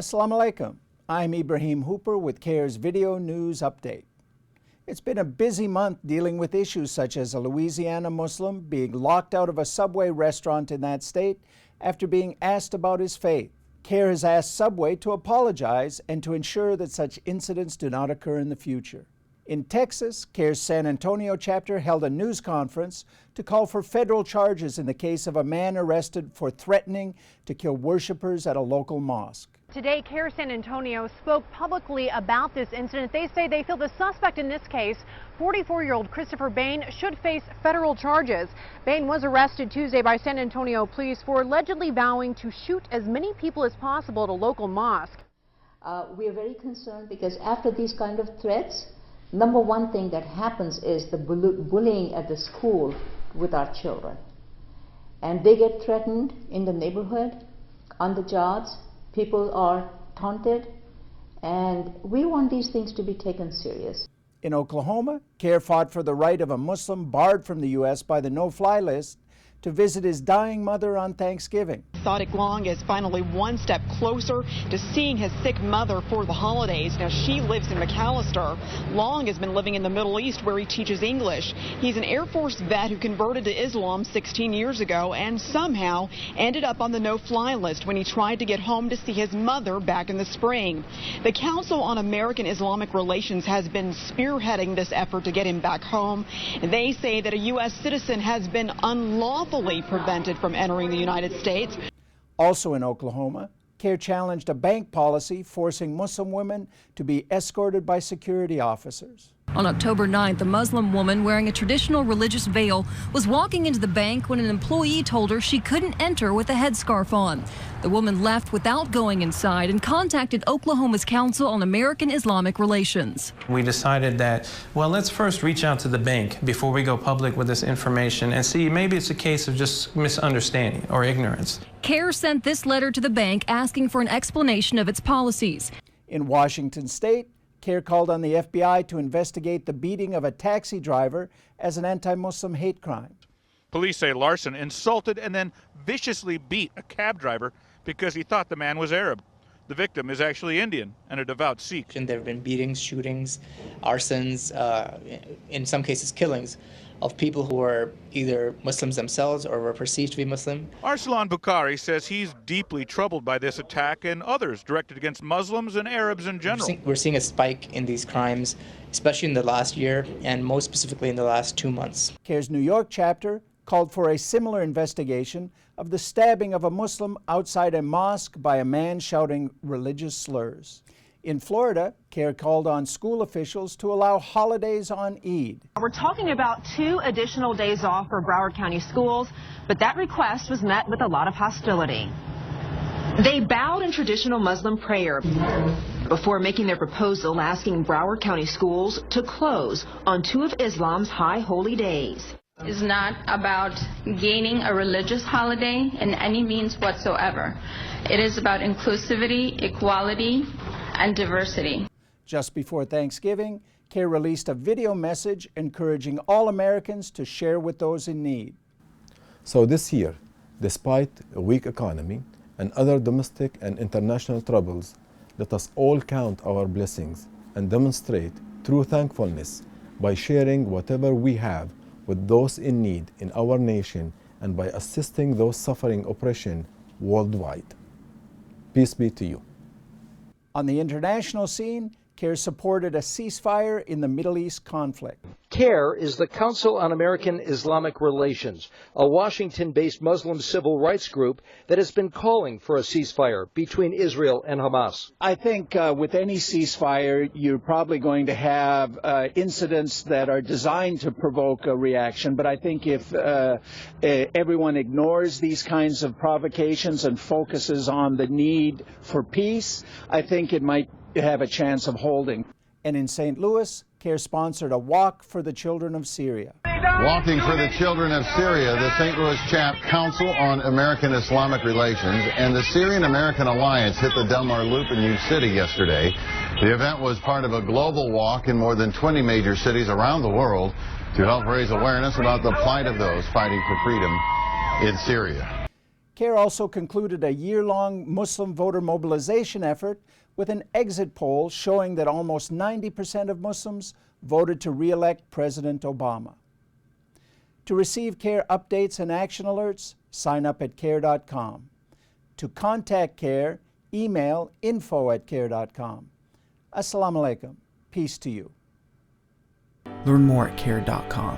Assalamu alaikum. I'm Ibrahim Hooper with CAIR's Video News Update. It's been a busy month dealing with issues such as a Louisiana Muslim being locked out of a Subway restaurant in that state after being asked about his faith. CAIR has asked Subway to apologize and to ensure that such incidents do not occur in the future. In Texas, CAIR's San Antonio chapter held a news conference to call for federal charges in the case of a man arrested for threatening to kill worshipers at a local mosque. Today, CAIR San Antonio spoke publicly about this incident. They say they feel the suspect in this case, 44-year-old Christopher Bain, should face federal charges. Bain was arrested Tuesday by San Antonio police for allegedly vowing to shoot as many people as possible at a local mosque. We are very concerned because after these kind of threats, number one thing that happens is the bullying at the school with our children. And they get threatened in the neighborhood, on the jobs. People are taunted, and we want these things to be taken serious. In Oklahoma, CAIR fought for the right of a Muslim barred from the U.S. by the no-fly list to visit his dying mother on Thanksgiving. Sadiq Long is finally one step closer to seeing his sick mother for the holidays. Now, she lives in McAllister. Long has been living in the Middle East where he teaches English. He's an Air Force vet who converted to Islam 16 years ago and somehow ended up on the no-fly list when he tried to get home to see his mother back in the spring. The Council on American Islamic Relations has been spearheading this effort to get him back home. They say that a U.S. citizen has been unlawfully prevented from entering the United States. Also in Oklahoma, CAIR challenged a bank policy forcing Muslim women to be escorted by security officers. On October 9th, a Muslim woman wearing a traditional religious veil was walking into the bank when an employee told her she couldn't enter with a headscarf on. The woman left without going inside and contacted Oklahoma's Council on American Islamic Relations. We decided that, well, let's first reach out to the bank before we go public with this information and see maybe it's a case of just misunderstanding or ignorance. CAIR sent this letter to the bank asking for an explanation of its policies. In Washington State, CAIR called on the FBI to investigate the beating of a taxi driver as an anti-Muslim hate crime. Police say Larson insulted and then viciously beat a cab driver because he thought the man was Arab. The victim is actually Indian and a devout Sikh. And there have been beatings, shootings, arsons, in some cases killings of people who are either Muslims themselves or were perceived to be Muslim. Arsalan Bukhari says he's deeply troubled by this attack and others directed against Muslims and Arabs in general. We're seeing a spike in these crimes, especially in the last year and most specifically in the last 2 months. CAIR's New York chapter called for a similar investigation of the stabbing of a Muslim outside a mosque by a man shouting religious slurs. In Florida, CAIR called on school officials to allow holidays on Eid. We're talking about 2 additional days off for Broward County schools, but that request was met with a lot of hostility. They bowed in traditional Muslim prayer before making their proposal asking Broward County schools to close on 2 of Islam's high holy days. It's not about gaining a religious holiday in any means whatsoever. It is about inclusivity, equality, and diversity. Just before Thanksgiving, CAIR released a video message encouraging all Americans to share with those in need. So this year, despite a weak economy and other domestic and international troubles, let us all count our blessings and demonstrate true thankfulness by sharing whatever we have with those in need in our nation and by assisting those suffering oppression worldwide. Peace be to you. On the international scene, CAIR supported a ceasefire in the Middle East conflict. CAIR is the Council on American Islamic Relations, a Washington-based Muslim civil rights group that has been calling for a ceasefire between Israel and Hamas. I think with any ceasefire, you're probably going to have incidents that are designed to provoke a reaction. But I think if everyone ignores these kinds of provocations and focuses on the need for peace, I think it might have a chance of holding. And in St. Louis, CAIR sponsored a walk for the children of Syria. Walking for the Children of Syria, the St. Louis Council on American Islamic Relations and the Syrian American Alliance hit the Del Mar Loop in New City yesterday. The event was part of a global walk in more than 20 major cities around the world to help raise awareness about the plight of those fighting for freedom in Syria. CAIR also concluded a year-long Muslim voter mobilization effort with an exit poll showing that almost 90% of Muslims voted to re-elect President Obama. To receive CAIR updates and action alerts, sign up at CAIR.com. To contact CAIR, email info@CAIR.com. Assalamu alaikum. Peace to you. Learn more at CAIR.com.